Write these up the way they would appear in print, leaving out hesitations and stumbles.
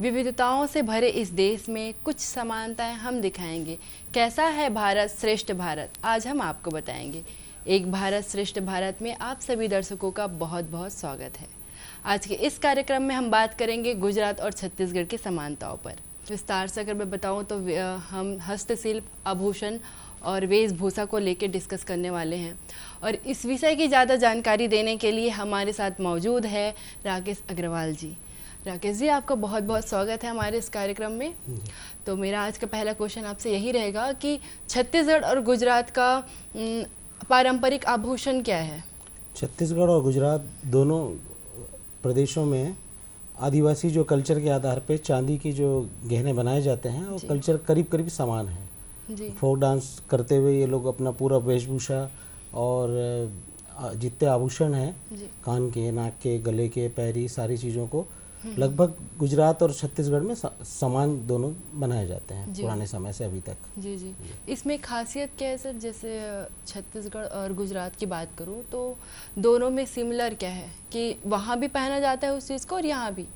विविधताओं से भरे इस देश में कुछ समानताएं हम दिखाएंगे। कैसा है भारत, श्रेष्ठ भारत, आज हम आपको बताएंगे। एक भारत श्रेष्ठ भारत में आप सभी दर्शकों का बहुत बहुत स्वागत है। आज के इस कार्यक्रम में हम बात करेंगे गुजरात और छत्तीसगढ़ की समानताओं पर। विस्तार से अगर मैं बताऊं तो हम हस्तशिल्प, आभूषण और वेशभूषा को लेकर डिस्कस करने वाले हैं। और इस विषय की ज़्यादा जानकारी देने के लिए हमारे साथ मौजूद है राकेश अग्रवाल जी। राकेश जी, आपका बहुत बहुत स्वागत है हमारे इस कार्यक्रम में। तो मेरा आज का पहला क्वेश्चन आपसे यही रहेगा कि छत्तीसगढ़ और गुजरात का पारंपरिक आभूषण क्या है? छत्तीसगढ़ और गुजरात दोनों प्रदेशों में आदिवासी जो कल्चर के आधार पे चांदी की जो गहने बनाए जाते हैं वो कल्चर करीब करीब समान है जी। फोक डांस करते हुए ये लोग अपना पूरा वेशभूषा और जितने आभूषण हैं, कान के, नाक के, गले के, पैरी, सारी चीज़ों को लगभग गुजरात और छत्तीसगढ़ में समान दोनों बनाए जाते हैं पुराने समय से अभी तक। जी जी। इसमें खासियत क्या है सर? जैसे छत्तीसगढ़ और गुजरात की बात करूं तो दोनों में सिमिलर क्या है कि वहाँ भी पहना जाता है उस चीज़ को और यहाँ भी?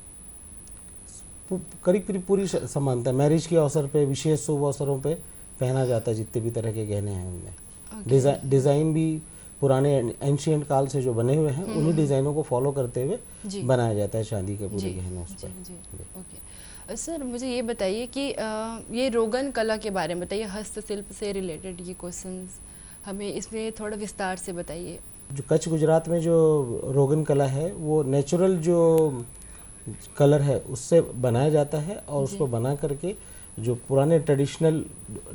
करीब करीब पूरी समानता है। मैरिज के अवसर पे, विशेष शुभ अवसरों पे पहना जाता है जितने भी तरह के गहने हैं उनमें। डिज़ाइन भी पुराने एंशिएंट काल से जो बने हुए हैं उन्हीं डिज़ाइनों को फॉलो करते हुए बनाया जाता है चांदी के पूरे गहने उस पर। ओके सर, मुझे ये बताइए कि ये रोगन कला के बारे में बताइए, हस्तशिल्प से रिलेटेड ये क्वेश्चंस हमें इसमें थोड़ा विस्तार से बताइए। जो कच्छ गुजरात में जो रोगन कला है वो नेचुरल जो कलर है उससे बनाया जाता है और उसको बना करके जो पुराने ट्रेडिशनल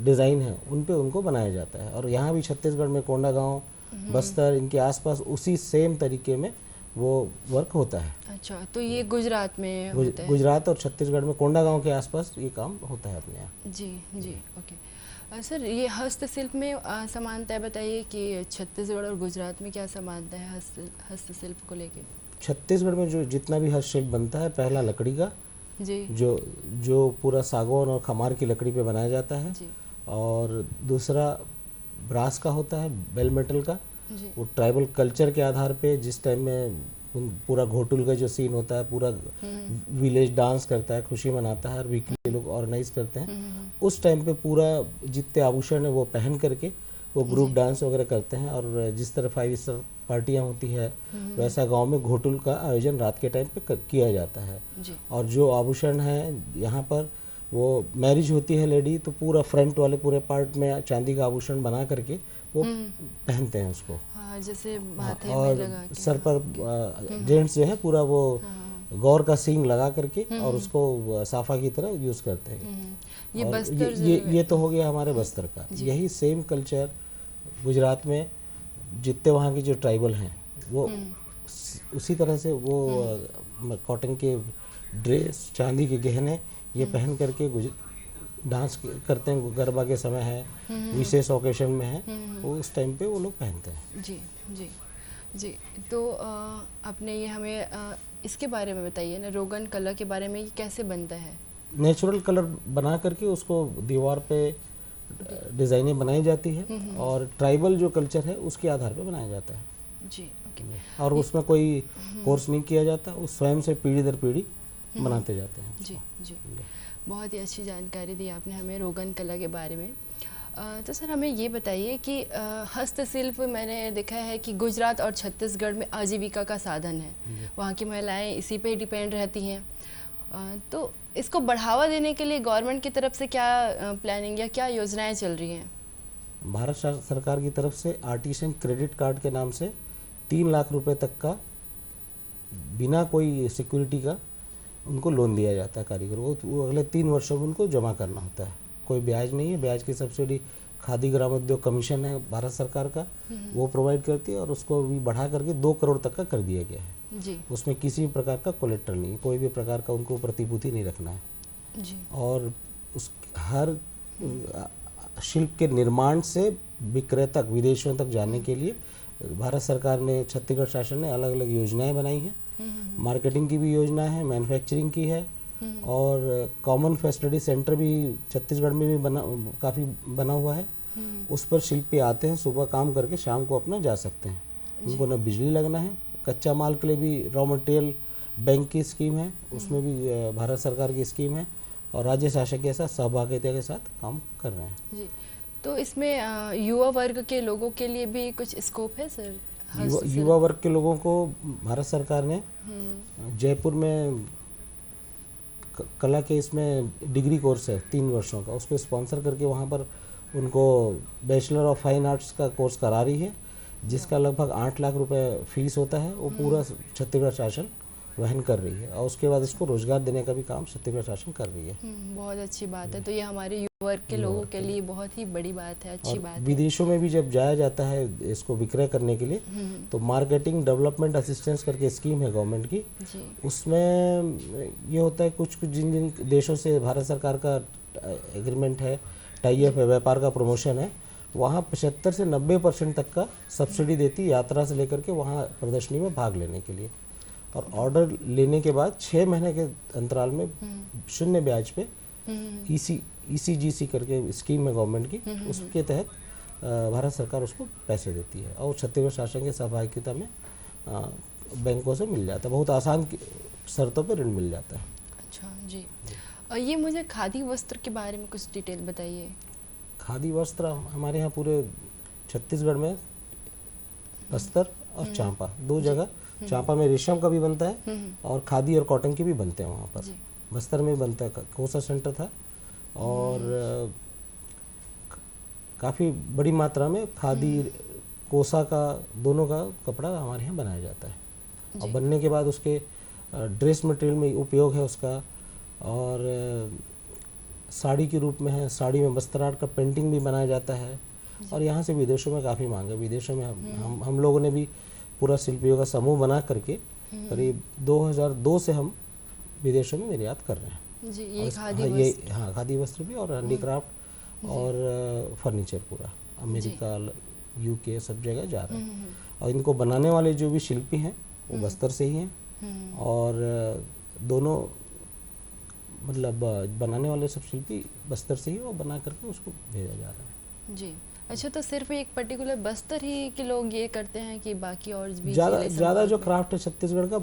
डिज़ाइन है उन पे उनको बनाया जाता है। और यहाँ भी छत्तीसगढ़ में कोंडागांव, बस्तर, इनके आसपास उसी सेम तरीके में वो वर्क होता है। अच्छा, तो ये गुजरात में होता है? गुजरात और छत्तीसगढ़ में कोंडागांव के आसपास ये काम होता है अपने यहाँ। जी जी, ओके। सर, ये हस्तशिल्प में समानताएं बताइए कि छत्तीसगढ़ और गुजरात में क्या समानता है हस्तशिल्प को लेके? छत्तीसगढ़ में जो जितना भी हस्तशिल्प बनता है, पहला लकड़ी का जी, जो पूरा सागौन और खमार की लकड़ी पे बनाया जाता है जी। और दूसरा ब्रास का होता है, बेल मेटल का। वो ट्राइबल कल्चर के आधार पे जिस टाइम में पूरा घोटुल का जो सीन होता है, पूरा विलेज डांस करता है, खुशी मनाता है और वीकली लोग ऑर्गेनाइज करते हैं, उस टाइम पे पूरा जितने आभूषण है वो पहन करके वो ग्रुप डांस वगैरह करते हैं। और जिस तरह 5 स्टार पार्टियां होती है वैसा गांव में घोटुल का आयोजन रात के टाइम पे किया जाता है। और जो आभूषण है यहाँ पर, वो मैरिज होती है लेडी तो पूरा फ्रंट वाले पूरे पार्ट में चांदी का आभूषण बना करके वो पहनते हैं उसको। जैसे माथे और में लगा के, सर पर जेंट्स जो है पूरा वो गौर का सींग लगा करके और उसको साफा की तरह यूज करते हैं। ये और बस्तर ये तो हो गया हमारे बस्तर का। यही सेम कल्चर गुजरात में जितने वहाँ के जो ट्राइबल हैं वो उसी तरह से वो कॉटन के ड्रेस, चांदी के गहने ये पहन करके डांस करते हैं। गरबा के समय है, विशेष ओकेशन में है, वो उस टाइम पे वो लोग पहनते हैं। जी जी जी। तो आपने ये हमें इसके बारे में बताइए ना, रोगन कला के बारे में, ये कैसे बनता है? नेचुरल कलर बना करके उसको दीवार पे डिज़ाइनें बनाई जाती है और ट्राइबल जो कल्चर है उसके आधार पे बनाया जाता है जी। ओके। और उसमें कोई कोर्स नहीं किया जाता, वो स्वयं से पीढ़ी दर पीढ़ी बनाते जाते हैं। जी जी, बहुत ही अच्छी जानकारी दी आपने हमें रोगन कला के बारे में। तो सर, हमें ये बताइए कि हस्तशिल्प मैंने देखा है कि गुजरात और छत्तीसगढ़ में आजीविका का साधन है, वहाँ की महिलाएं इसी पे डिपेंड रहती हैं। तो इसको बढ़ावा देने के लिए गवर्नमेंट की तरफ से क्या प्लानिंग या क्या योजनाएं चल रही हैं? भारत सरकार की तरफ से आर्टिसन क्रेडिट कार्ड के नाम से 3 लाख रुपए तक का बिना कोई सिक्योरिटी का उनको लोन दिया जाता है कारीगरों को। वो अगले 3 वर्षों में उनको जमा करना होता है, कोई ब्याज नहीं है। ब्याज की सब्सिडी खादी ग्रामोद्योग कमीशन है भारत सरकार का, वो प्रोवाइड करती है और उसको भी बढ़ा करके 2 करोड़ तक का कर दिया गया है जी। उसमें किसी भी प्रकार का कोलेट्रल नहीं है, कोई भी प्रकार का उनको प्रतिभूति नहीं रखना है जी। और उस हर शिल्प के निर्माण से विक्रय तक, विदेशों तक जाने के लिए भारत सरकार ने, छत्तीसगढ़ शासन ने अलग अलग योजनाएं बनाई हैं। मार्केटिंग की भी योजना है, मैन्युफैक्चरिंग की है और कॉमन फैसिलिटी सेंटर भी छत्तीसगढ़ में भी काफ़ी बना हुआ है। उस पर शिल्पी आते हैं, सुबह काम करके शाम को अपना जा सकते हैं। उनको ना बिजली लगना है, कच्चा माल के लिए भी रॉ मटेरियल बैंक की स्कीम है, उसमें भी भारत सरकार की स्कीम है और राज्य शासन के साथ सहभागिता के साथ काम कर रहे हैं। जी, तो इसमें युवा वर्ग के लोगों के लिए भी कुछ स्कोप है सर? युवा वर्ग के लोगों को भारत सरकार ने जयपुर में कला के इसमें डिग्री कोर्स है 3 वर्षों का, उसको स्पॉन्सर करके वहाँ पर उनको बैचलर ऑफ फाइन आर्ट्स का कोर्स करा रही है, जिसका लगभग 8 लाख रुपए फीस होता है। वो पूरा छत्तीसगढ़ शासन वहन कर रही है और उसके बाद इसको रोजगार देने का भी काम छत्तीसगढ़ शासन कर रही है। बहुत अच्छी बात है। तो ये हमारे युवा वर्ग के लोगों के लिए बहुत ही बड़ी बात है, अच्छी बात है। विदेशों में भी जब जाया जाता है इसको विक्रय करने के लिए, तो मार्केटिंग डेवलपमेंट असिस्टेंस करके स्कीम है गवर्नमेंट की, उसमें ये होता है कुछ जिन जिन देशों से भारत सरकार का एग्रीमेंट है, टाई अप है, व्यापार का प्रमोशन है, वहाँ 75 से 90% तक का सब्सिडी देती यात्रा से लेकर के वहाँ प्रदर्शनी में भाग लेने के लिए। और ऑर्डर लेने के बाद 6 महीने के अंतराल में शून्य ब्याज पे ECGC करके स्कीम है गवर्नमेंट की, उसके तहत भारत सरकार उसको पैसे देती है और छत्तीसगढ़ शासन की सहभागिता में बैंकों से मिल जाता है, बहुत आसान शर्तों पर ऋण मिल जाता है। अच्छा जी, और ये मुझे खादी वस्त्र के बारे में कुछ डिटेल बताइए। खादी वस्त्र हमारे यहाँ पूरे छत्तीसगढ़ में बस्तर और चांपा 2 जगह, चांपा में रेशम का भी बनता है और खादी और कॉटन के भी बनते हैं वहाँ पर। बस्तर में बनता है, कोसा सेंटर था और काफ़ी बड़ी मात्रा में खादी कोसा का दोनों का कपड़ा हमारे यहाँ बनाया जाता है और बनने के बाद उसके ड्रेस मटेरियल में उपयोग है उसका, और साड़ी के रूप में है, साड़ी में बस्तर आर्ट का पेंटिंग भी बनाया जाता है और यहाँ से विदेशों में काफ़ी मांग है। विदेशों में हम लोगों ने भी पूरा शिल्पियों का समूह बना करके करीब 2002 से हम विदेशों में निर्यात कर रहे हैं जी। ये खादी वस्त्र भी और हैंडीक्राफ्ट और फर्नीचर पूरा अमेरिका UK सब जगह जा रहा है और इनको बनाने वाले जो भी शिल्पी हैं वो बस्तर से ही हैं और दोनों मतलब बनाने वाले सब शिल्पी बस्तर से ही और बना करके उसको भेजा जा रहा है। जी, अच्छा, तो सिर्फ एक पर्टिकुलर बस्तर ही के लोग ये करते हैं कि बाकी और भी? ज़्यादा जो क्राफ्ट है छत्तीसगढ़ का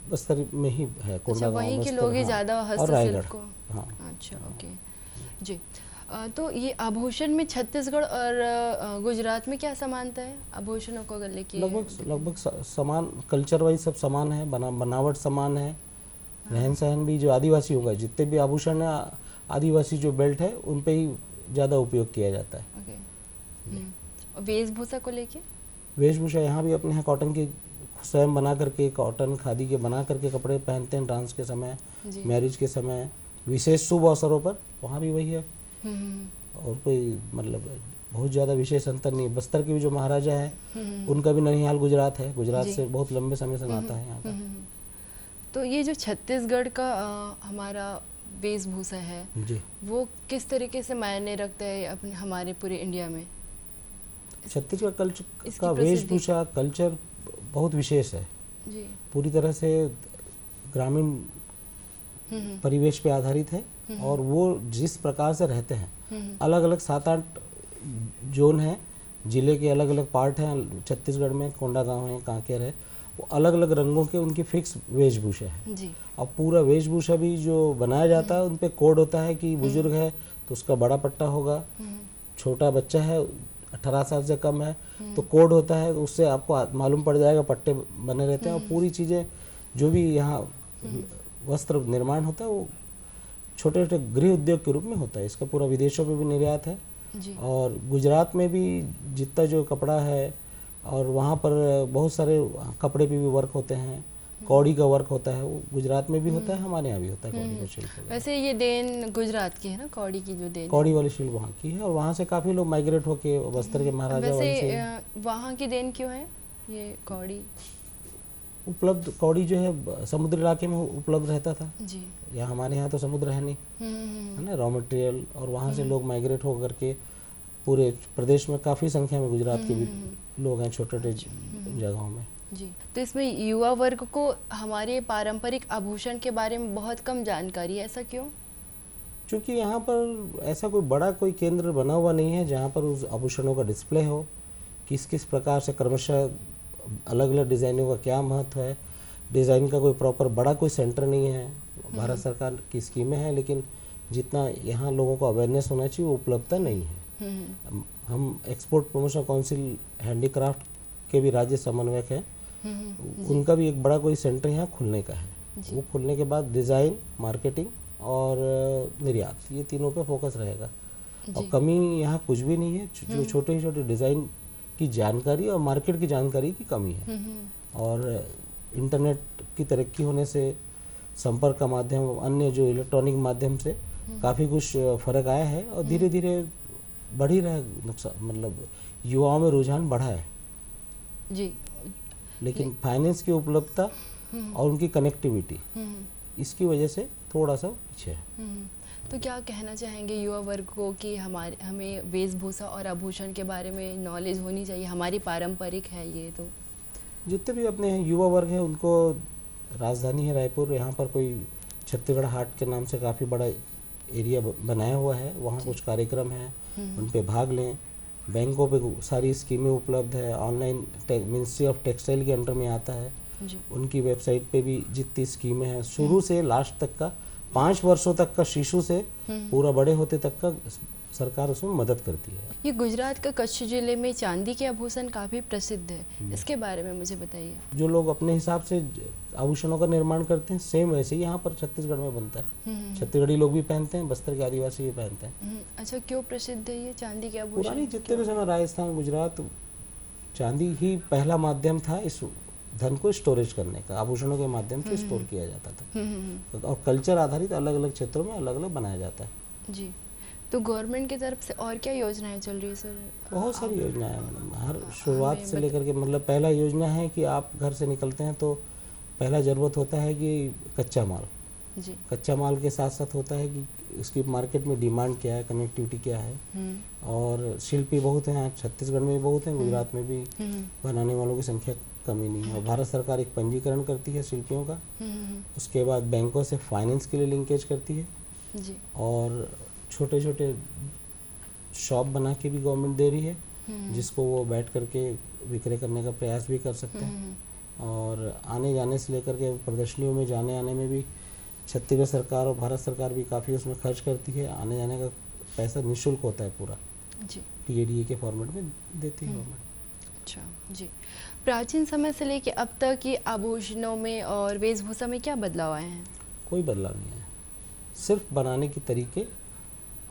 बस्तर में ही है, अच्छा, वहीं के लोग ही ज़्यादा हस्तशिल्प को। हाँ, अच्छा, ओके जी। तो ये आभूषण में छत्तीसगढ़ और गुजरात में क्या समानता है आभूषणों को अगर लेके? लगभग समान, कल्चर वाइज सब समान है, बनावट समान है, रहन सहन भी जो आदिवासी होगा, जितने भी आभूषण है आदिवासी जो बेल्ट है उन पे ही ज़्यादा उपयोग किया जाता है। और वेशभूषा को लेके? वेशभूषा यहाँ भी अपने यहाँ कॉटन की स्वयं बना करके, कॉटन खादी के बना करके कपड़े पहनते हैं डांस के समय, मैरिज के समय, विशेष शुभ अवसरों पर, वहाँ भी वही है और कोई मतलब बहुत ज़्यादा विशेष अंतर नहीं है। बस्तर के भी जो महाराजा हैं उनका भी ननिहाल गुजरात है, गुजरात से बहुत लंबे समय से नाता है यहाँ का। तो ये जो छत्तीसगढ़ का हमारा वेशभूषा है जी, वो किस तरीके से मायने रखता है अपने हमारे पूरे इंडिया में? छत्तीसगढ़ कल्चर का वेशभूषा कल्चर बहुत विशेष है जी। पूरी तरह से ग्रामीण परिवेश पे आधारित है और वो जिस प्रकार से रहते हैं, अलग अलग 7-8 जोन हैं, जिले के अलग अलग पार्ट हैं छत्तीसगढ़ में, कोंडागांव है, कांकेर है, वो अलग अलग रंगों के उनकी फिक्स वेशभूषा है जी। और पूरा वेशभूषा भी जो बनाया जाता है उन पे कोड होता है कि बुजुर्ग है तो उसका बड़ा पट्टा होगा, छोटा बच्चा है 18 साल से कम है तो कोड होता है, उससे आपको मालूम पड़ जाएगा, पट्टे बने रहते हैं और पूरी चीज़ें जो भी यहाँ वस्त्र निर्माण होता है वो छोटे छोटे गृह उद्योग के रूप में होता है। इसका पूरा विदेशों में भी निर्यात है जी। और गुजरात में भी जितना जो कपड़ा है और वहाँ पर बहुत सारे कपड़े पे भी वर्क होते हैं, कौड़ी का वर्क होता है, वो गुजरात में भी होता है, हमारे यहाँ भी होता है कौड़ी का शिल्प। वैसे ये देन गुजरात की है ना, कौड़ी की जो देन, कौड़ी वाली शिल्प वहाँ की है और वहाँ से काफ़ी लोग माइग्रेट होके बस्तर के महाराजा वैसे वहाँ की देन क्यों है ये कौड़ी? उपलब्ध कौड़ी जो है समुद्र इलाके में उपलब्ध रहता था जी। या हमारे यहाँ तो समुद्र है नहीं, है ना, रॉ मटेरियल, और वहाँ से लोग माइग्रेट हो करके पूरे प्रदेश में काफ़ी संख्या में गुजरात के भी लोग हैं छोटे छोटे जगहों में जी। तो इसमें युवा वर्ग को हमारे पारंपरिक आभूषण के बारे में बहुत कम जानकारी है, ऐसा क्यों? क्योंकि यहाँ पर ऐसा कोई बड़ा कोई केंद्र बना हुआ नहीं है जहाँ पर उस आभूषणों का डिस्प्ले हो, किस किस प्रकार से क्रमशः अलग अलग डिज़ाइनों का क्या महत्व है, डिज़ाइन का कोई प्रॉपर बड़ा कोई सेंटर नहीं है। भारत सरकार की स्कीमें हैं, लेकिन जितना यहाँ लोगों को अवेयरनेस होना चाहिए वो उपलब्धता नहीं है। हम एक्सपोर्ट प्रमोशन काउंसिल हैंडीक्राफ्ट के भी राज्य समन्वयक हैं, उनका भी एक बड़ा कोई सेंटर यहाँ खुलने का है। वो खुलने के बाद डिज़ाइन, मार्केटिंग और निर्यात, ये तीनों पे फोकस रहेगा। और कमी यहाँ कुछ भी नहीं है, जो छोटे छोटे डिज़ाइन की जानकारी और मार्केट की जानकारी की कमी है। और इंटरनेट की तरक्की होने से, संपर्क का माध्यम, अन्य जो इलेक्ट्रॉनिक माध्यम से काफ़ी कुछ फ़र्क आया है और धीरे धीरे बढ़ ही रहा है। नुकसान मतलब युवाओं में रुझान बढ़ा है जी, लेकिन फाइनेंस की उपलब्धता और उनकी कनेक्टिविटी, इसकी वजह से थोड़ा सा पीछे है। तो क्या कहना चाहेंगे युवा वर्ग को कि हमें वेशभूषा और आभूषण के बारे में नॉलेज होनी चाहिए, हमारी पारंपरिक है ये। तो जितने भी अपने युवा वर्ग हैं उनको, राजधानी है रायपुर, यहाँ पर कोई छत्तीसगढ़ हाट के नाम से काफ़ी बड़ा एरिया बनाया हुआ है, वहाँ कुछ कार्यक्रम हैं, उन पे भाग लें। बैंकों पे सारी स्कीमें उपलब्ध है, ऑनलाइन मिनिस्ट्री ऑफ टेक्सटाइल के अंडर में आता है, उनकी वेबसाइट पे भी जितनी स्कीमें हैं, शुरू से लास्ट तक का, 5 वर्षों तक का, शिशु से पूरा बड़े होते तक का, सरकार उसमें मदद करती है। ये गुजरात का कच्छ जिले में चांदी के आभूषण काफ़ी प्रसिद्ध है, इसके बारे में मुझे बताइए। जो लोग अपने हिसाब से आभूषणों का निर्माण करते हैं, सेम वैसे ही यहाँ पर छत्तीसगढ़ में बनता है। छत्तीसगढ़ी लोग भी पहनते हैं, बस्तर के आदिवासी भी पहनते हैं। अच्छा, क्यों प्रसिद्ध है ये चांदी के आभूषण? पुरानी जितने भी समय, राजस्थान, गुजरात, चांदी ही पहला माध्यम था इस धन को स्टोरेज करने का, आभूषणों के माध्यम से स्टोर किया जाता था। और कल्चर आधारित अलग अलग क्षेत्रों में अलग अलग बनाया जाता है। जी, तो गवर्नमेंट की तरफ से और क्या योजनाएं चल रही है सर? बहुत सारी योजनाएं हैं मैडम, हर शुरुआत से लेकर के, मतलब पहला योजना है कि आप घर से निकलते हैं तो पहला ज़रूरत होता है कि कच्चा माल। जी, कच्चा माल के साथ साथ होता है कि उसकी मार्केट में डिमांड क्या है, कनेक्टिविटी क्या है। और शिल्पी बहुत हैं, छत्तीसगढ़ में भी बहुत हैं, गुजरात में भी बनाने वालों की संख्या कमी नहीं है। और भारत सरकार एक पंजीकरण करती है शिल्पियों का, उसके बाद बैंकों से फाइनेंस के लिए लिंकेज करती है। जी, और छोटे छोटे शॉप बना के भी गवर्नमेंट दे रही है, जिसको वो बैठ करके विक्रय करने का प्रयास भी कर सकते हैं। और आने जाने से लेकर के प्रदर्शनियों में जाने आने में भी छत्तीसगढ़ सरकार और भारत सरकार भी काफ़ी उसमें खर्च करती है। आने जाने का पैसा निःशुल्क होता है पूरा, जी, TADA के फॉर्मेट में देती है गवर्नमेंट। अच्छा जी। प्राचीन समय से लेके अब तक ये आभूषणों में और वेशभूषा में क्या बदलाव आए हैं? कोई बदलाव नहीं है, सिर्फ बनाने के तरीके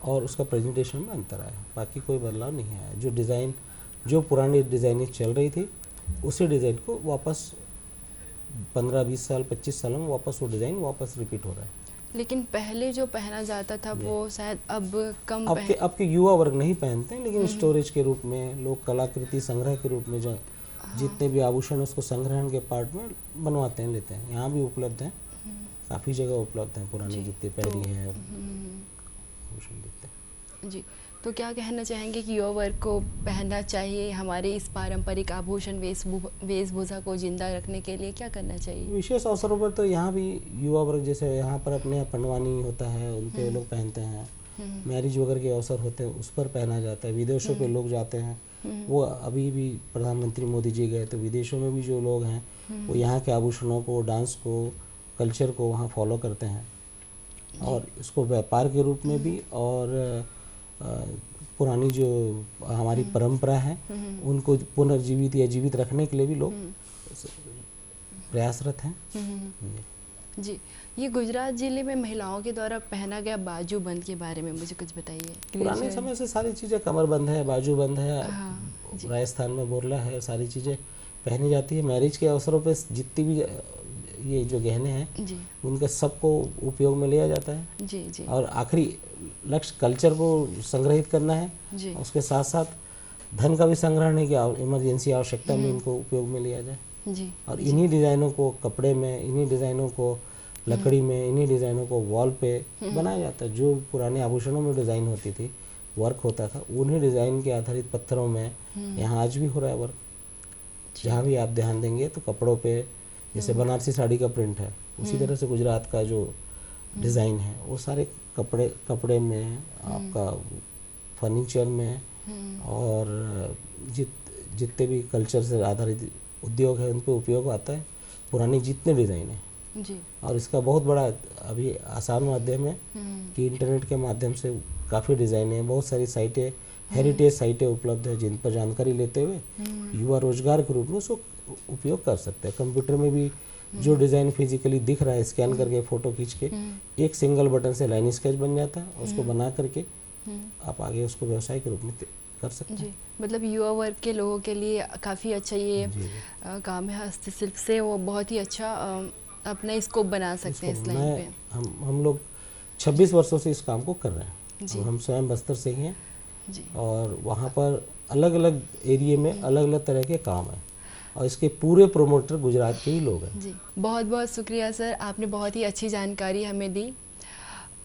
और उसका प्रेजेंटेशन में अंतर आया, बाकी कोई बदलाव नहीं आया। जो डिज़ाइन, जो पुरानी डिज़ाइनें चल रही थी, उसी डिज़ाइन को वापस 15-20 साल, 25 सालों में वापस वो डिज़ाइन वापस रिपीट हो रहा है। लेकिन पहले जो पहना जाता था वो शायद अब कम अब के युवा वर्ग नहीं पहनते हैं, लेकिन स्टोरेज के रूप में लोग कलाकृति संग्रह के रूप में जो जितने भी आभूषण उसको संग्रहण के पार्ट में बनवाते हैं, लेते हैं। यहाँ भी उपलब्ध हैं, काफ़ी जगह उपलब्ध हैं, पुराने जितने पहरी हैं आभूषण दिखते हैं। जी, तो क्या कहना चाहेंगे कि युवा वर्ग को पहनना चाहिए, हमारे इस पारंपरिक आभूषण वेशभूषा को जिंदा रखने के लिए क्या करना चाहिए? विशेष अवसरों पर तो यहाँ भी युवा वर्ग, जैसे यहाँ पर अपने यहाँ पंडवानी होता है, उन पे लोग पहनते हैं। मैरिज वगैरह के अवसर होते हैं, उस पर पहना जाता है। विदेशों पे लोग जाते हैं, वो अभी भी प्रधानमंत्री मोदी जी गए तो विदेशों में भी जो लोग हैं वो यहाँ के आभूषणों को, डांस को, कल्चर को वहाँ फॉलो करते हैं, और इसको व्यापार के रूप में भी, और पुरानी जो हमारी परंपरा है उनको पुनर्जीवित या जीवित रखने के लिए भी लोग प्रयासरत हैं। जी, ये गुजरात जिले में महिलाओं के द्वारा पहना गया बाजूबंद के बारे में मुझे कुछ बताइए। पुराने समय से सारी चीज़ें, कमरबंद है, बाजूबंद है, राजस्थान में बोरला है, सारी चीज़ें पहनी जाती है। मैरिज के अवसरों पे जितनी भी ये जो गहने हैं उनका सबको उपयोग में लिया जाता है। जी, जी। और आखिरी लक्ष्य कल्चर को संग्रहित करना है, उसके साथ साथ धन का भी संग्रहण है कि इमरजेंसी आवश्यकता में इनको उपयोग में लिया जाए। जी, और इन्हीं डिज़ाइनों को कपड़े में, इन्हीं डिज़ाइनों को लकड़ी में, इन्हीं डिज़ाइनों को वॉल पे बनाया जाता है। जो पुराने आभूषणों में डिज़ाइन होती थी, वर्क होता था, उन्हीं डिज़ाइन के आधारित पत्थरों में यहाँ आज भी हो रहा है वर्क। जहाँ भी आप ध्यान देंगे तो कपड़ों पे, जैसे बनारसी साड़ी का प्रिंट है, उसी तरह से गुजरात का जो डिज़ाइन है वो सारे कपड़े में, आपका फर्नीचर में, और जितने भी कल्चर से आधारित उद्योग है उन पे उपयोग आता है। पुरानी जितने डिज़ाइन हैं। जी। और इसका बहुत बड़ा अभी आसान माध्यम है कि इंटरनेट के माध्यम से काफ़ी डिज़ाइन है, बहुत सारी साइटें, हेरिटेज साइटें उपलब्ध है जिन पर जानकारी लेते हुए युवा रोजगार के रूप में उसको उपयोग कर सकते हैं। कंप्यूटर में भी जो डिज़ाइन फिजिकली दिख रहा है, स्कैन करके फ़ोटो खींच के एक सिंगल बटन से लाइन स्केच बन जाता है, उसको बना करके आप आगे उसको व्यवसाय के रूप में कर सकते हैं। जी, मतलब युवा वर्ग के लोगों के लिए काफ़ी अच्छा ये काम है। हस्तशिल्प से वो बहुत ही अच्छा अपना स्कोप बना सकते हैं इस लाइन पे। हम लोग 26 वर्षों से इस काम को कर रहे हैं। जी। हम स्वयं बस्तर से ही हैं जी। और वहाँ पर अलग अलग एरिया में अलग अलग तरह के काम हैं और इसके पूरे प्रोमोटर गुजरात के ही लोग हैं। जी, बहुत बहुत शुक्रिया सर, आपने बहुत ही अच्छी जानकारी हमें दी।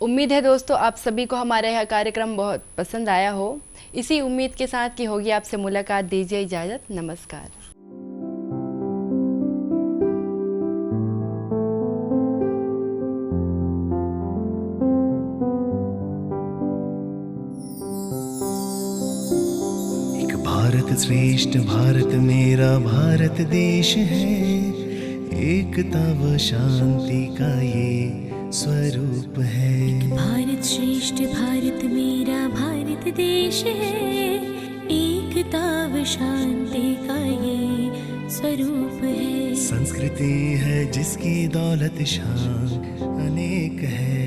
उम्मीद है दोस्तों आप सभी को हमारा यह कार्यक्रम बहुत पसंद आया हो। इसी उम्मीद के साथ कि होगी आपसे मुलाकात, दीजिए इजाज़त, नमस्कार। एक भारत श्रेष्ठ भारत मेरा भारत देश है, एकता व शांति का ये स्वरूप है। भारत श्रेष्ठ भारत मेरा भारत देश है, एकता व शांति का ये स्वरूप है। संस्कृति है जिसकी दौलत शान अनेक है।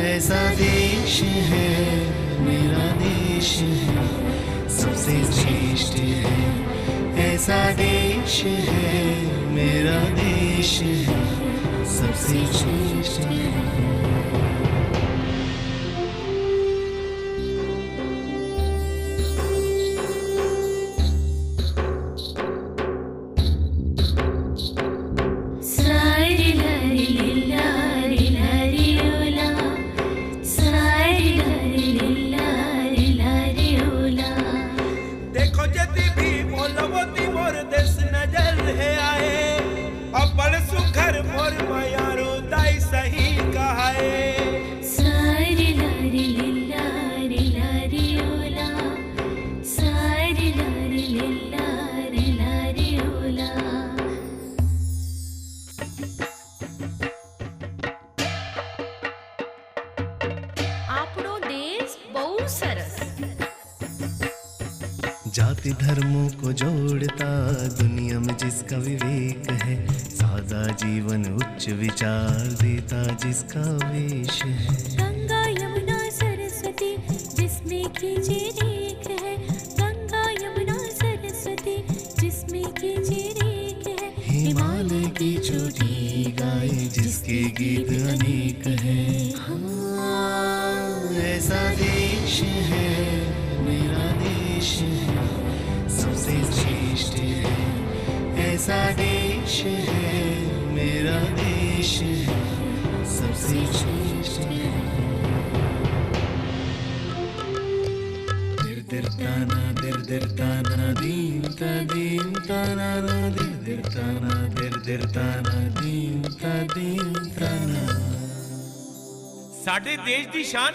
ऐसा देश है मेरा देश है, सबसे श्रेष्ठ है। ऐसा देश है मेरा देश है, सबसे श्रेष्ठ है। जाति धर्मों को जोड़ता दुनिया में जिसका विवेक है, सादा जीवन उच्च विचार देता जिसका वेश है। गंगा यमुना सरस्वती जिसमें कीजिए एक है, गंगा यमुना सरस्वती जिसमें कीजिए एक है। हिमालय की चोटी गाए जिसके गीत अनेक है। ऐसा देश है मेरा देश है, सबसे श्रेष्ठ है। ऐसा देश है मेरा देश है, सबसे श्रेष्ठ है। दिर दिर ताना दिर दिर ताना दीन ता दीन ताना दिर दिर ताना दिर दिर ताना दीन ताना। साडे देश दी शान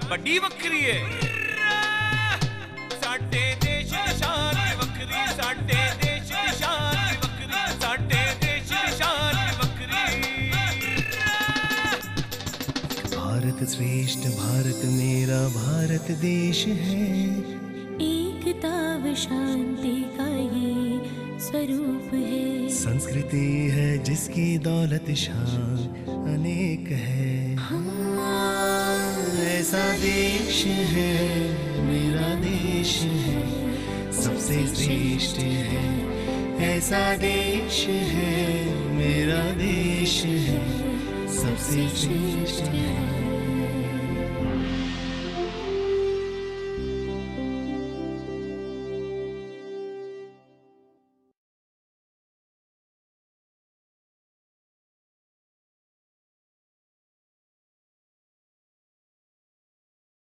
बड़ी वक्री है। साडे देश दी शान वक्री, साडे देश दी शान वक्री, साडे देश दी शान वक्री। भारत श्रेष्ठ भारत मेरा भारत देश है, एकता व शांति का ये स्वरूप है। संस्कृति है जिसकी दौलत शान अनेक है। ऐसा देश है मेरा देश है, सबसे श्रेष्ठ है। ऐसा देश है मेरा देश है, सबसे श्रेष्ठ है।